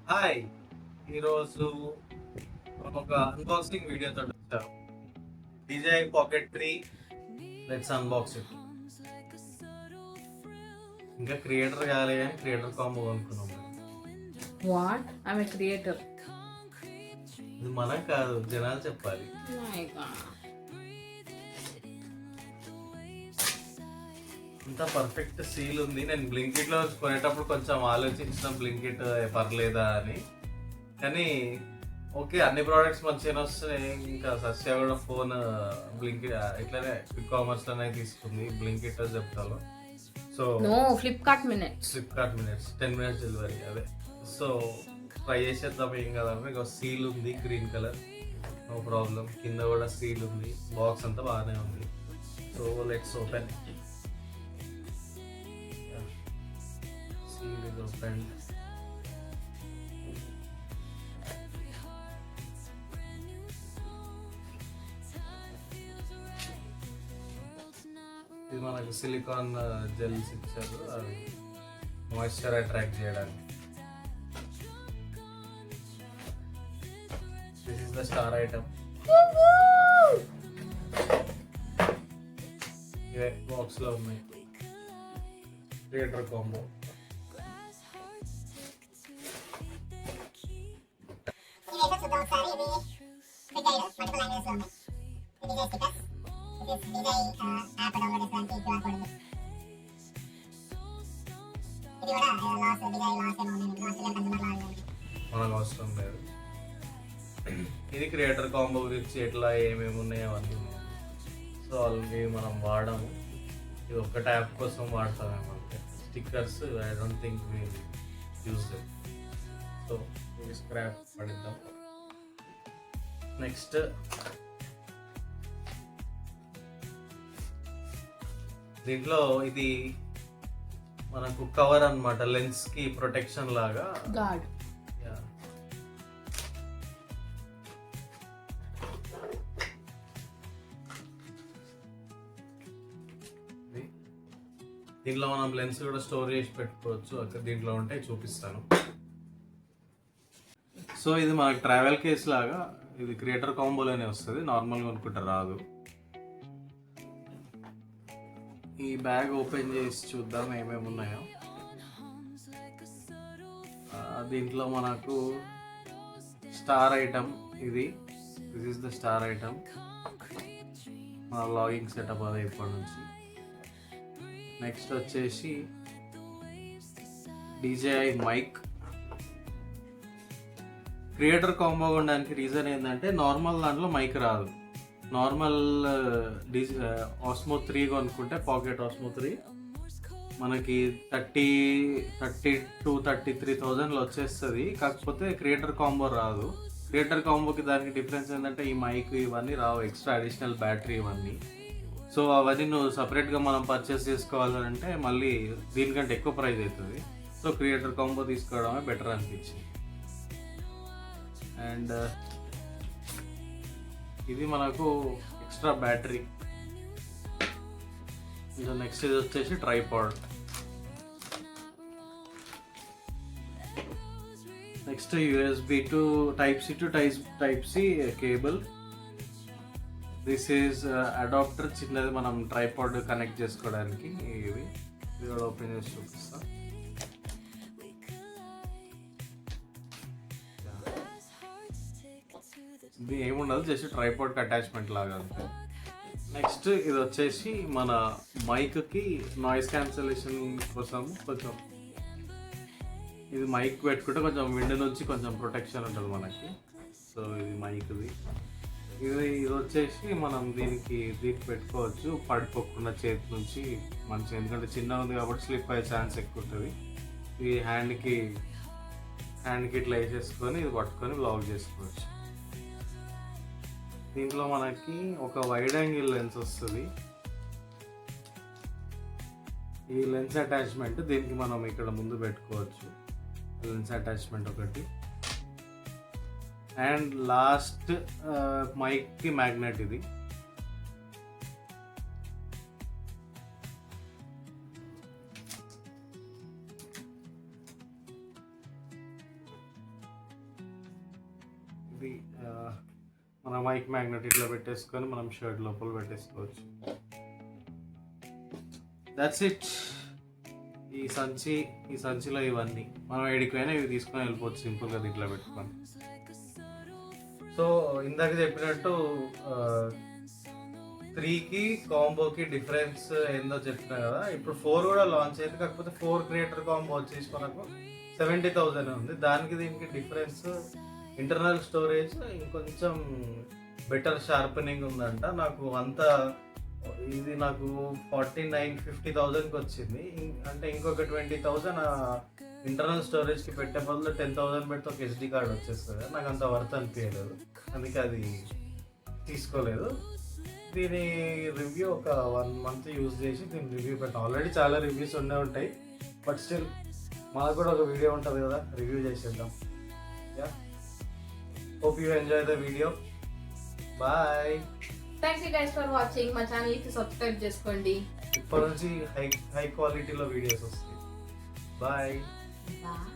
Hi, ఈరోజు ఒక unboxing వీడియోతో వచ్చాను. DJI Pocket 3. Let's unbox it. ఇంకా క్రియేటర్ కాలే కానీ క్రియేటర్ కాంబో కొనుక్కున్నాం. What I'm a creator. ఇది మనకు కాదు, జనాలు చెప్పాలి. ఇంత పర్ఫెక్ట్ సీల్ ఉంది. నేను బ్లింకిట్లో కొనేటప్పుడు కొంచెం ఆలోచించిన బ్లింకిట్ పర్లేదా అని, కానీ ఓకే అన్ని ప్రోడక్ట్స్ మంచిగానే వస్తున్నాయి. ఇంకా సస్యా కూడా ఫోన్ బ్లింకిట్ ఇట్లానే క్విక్ కామర్స్లోనే తీసుకుంది. బ్లింకిట్ చెప్తాను. So Flipkart minutes 10 minutes delivery అదే. సో ట్రై చేసేద్దాం, ఏం కదంటే ఇక సీల్ ఉంది గ్రీన్ కలర్, నో ప్రాబ్లం. కింద కూడా సీల్ ఉంది, బాక్స్ అంతా బాగానే ఉంది. So let's open. Seal is open. ఇది మనకు సిలికాన్ జెల్స్ ఇచ్చారు, అవి మాయిశ్చర్ అట్రాక్ట్ చేయడానికి. This is the star item. ఇవే బాక్స్ లో ఉన్నాయి. Creator combo. మనకు అవసరం లేదు. ఇది క్రియేటర్ కాంబో గురించి ఎట్లా ఏమేమి ఉన్నాయో అవన్నీ ఉన్నాయి. సో ఆల్రెడీ మనం వాడము, ఇది ఒక్క ట్యాప్ కోసం వాడతామేమో. అంటే stickers I don't think we use them. So ఇది స్క్రాప్ పడిద్దాం. నెక్స్ట్ దీంట్లో ఇది మనకు కవర్ అన్నమాట, లెన్స్ కి ప్రొటెక్షన్ లాగా. గార్డ్. దీంట్లో మనం లెన్స్ కూడా స్టోర్ చేసి పెట్టుకోవచ్చు. అక్కడ దీంట్లో ఉంటే చూపిస్తాను. సో ఇది మనకు ట్రావెల్ కేస్ లాగా, ఇది క్రియేటర్ కాంబోలోనే వస్తుంది, నార్మల్గా అనుకుంటే రాదు. ఈ బ్యాగ్ ఓపెన్ చేసి చూద్దాం ఏమేమి ఉన్నాయో. దీంట్లో మనకు star item, this is the star item. మన లాగింగ్ సెటప్ అదే ఇప్పటి నుంచి. నెక్స్ట్ వచ్చేసి DJI మైక్. క్రియేటర్ కాంబో ఉండడానికి రీజన్ ఏంటంటే నార్మల్ దాంట్లో మైక్ రాదు. నార్మల్ ఆస్మో 3 కొనుక్కుంటే, పాకెట్ ఆస్మో 3 మనకి 33,000 వచ్చేస్తుంది. కాకపోతే క్రియేటర్ కాంబో రాదు. క్రియేటర్ కాంబోకి దానికి డిఫరెన్స్ ఏంటంటే ఈ మైక్ ఇవన్నీ రావు, ఎక్స్ట్రా అడిషనల్ బ్యాటరీ ఇవన్నీ. సో అవన్నీ నువ్వు సపరేట్గా మనం పర్చేస్ చేసుకోవాలంటే మళ్ళీ దీనికంటే ఎక్కువ ప్రైస్ అవుతుంది. సో క్రియేటర్ కాంబో తీసుకోవడమే బెటర్ అనిపించింది. అండ్ ఇది మనకు ఎక్స్ట్రా బ్యాటరీ. నెక్స్ట్ ఇది వచ్చేసి tripod. Next USB to Type-C to Type-C cable. This is adapter, చిన్నది మనం ట్రైపాడ్ కనెక్ట్ చేసుకోవడానికి. ఇది కూడా ఓపెన్ చేసి చూపిస్తాం. ఇది ఏముండదు, జస్ట్ ట్రైపాడ్కి అటాచ్మెంట్ లాగా అంతే. నెక్స్ట్ ఇది వచ్చేసి మన మైక్కి నాయిస్ క్యాన్సలేషన్ కోసం కొంచెం, ఇది మైక్ పెట్టుకుంటే కొంచెం విండ్ నుంచి కొంచెం ప్రొటెక్షన్ ఉంటుంది మనకి. సో ఇది మైక్ది. ఇది వచ్చేసి మనం దీనికి పెట్టుకోవచ్చు, పడిపోకుండా చేతి నుంచి మంచి. ఎందుకంటే చిన్నగా ఉంది కాబట్టి స్లిప్ అయ్యే ఛాన్స్ ఎక్కువ ఉంటుంది. ఇది హ్యాండ్కి ఇట్లా వేసేసుకొని ఇది పట్టుకొని బ్లాక్ చేసుకోవచ్చు. దీంట్లో మనకి ఒక వైడ్ యాంగిల్ లెన్స్ వస్తుంది. ఈ లెన్స్ అటాచ్మెంట్ దీనికి మనం ఇక్కడ ముందు పెట్టుకోవచ్చు. లెన్స్ అటాచ్మెంట్ ఒకటి. అండ్ లాస్ట్ మైక్కి మ్యాగ్నెట్. ఇది ఇది మన మైక్ మ్యాగ్నెట్ ఇట్లా పెట్టేసుకొని మనం షర్ట్ లోపల పెట్టేసుకోవచ్చు. That's it. ఈ సంచిలో ఇవన్నీ మనం ఎడిపోయినా ఇవి తీసుకొని వెళ్ళిపోవచ్చు సింపుల్గా ఇట్లా పెట్టుకొని. సో ఇందాక చెప్పినట్టు 3కి కాంబోకి డిఫరెన్స్ ఏందో చెప్పినా కదా. ఇప్పుడు 4 కూడా లాంచ్ అయింది, కాకపోతే 4 క్రియేటర్ కాంబో వచ్చేసి మనకు 70,000 ఉంది. దానికి దీనికి డిఫరెన్స్ ఇంటర్నల్ స్టోరేజ్ ఇంకొంచెం బెటర్ షార్పనింగ్ ఉందంట. నాకు అంతా ఇది నాకు 49-50,000కి వచ్చింది. అంటే ఇంకొక 20,000 ఇంటర్నల్ స్టోరేజ్కి పెట్టే బదులు 10,000 పెడితే ఒక SD కార్డ్ వచ్చేస్తుంది. నాకు అంత వర్త్ అనిపించలేదు, అందుకే అది తీసుకోలేదు. దీని రివ్యూ ఒక 1 month యూజ్ చేసి దీని రివ్యూ పెట్టాను. ఆల్రెడీ చాలా రివ్యూస్ ఉండే ఉంటాయి, బట్ స్టిల్ మాకు కూడా ఒక వీడియో ఉంటుంది కదా, రివ్యూ చేసేద్దాం. Yeah, hope you enjoy the video. Bye. Thanks you guys for watching. మా ఛానల్కి సబ్స్క్రైబ్ చేసుకోండి. ఇప్పటి నుంచి హై క్వాలిటీలో వీడియోస్ వస్తాయి. బాయ్. బాయ్.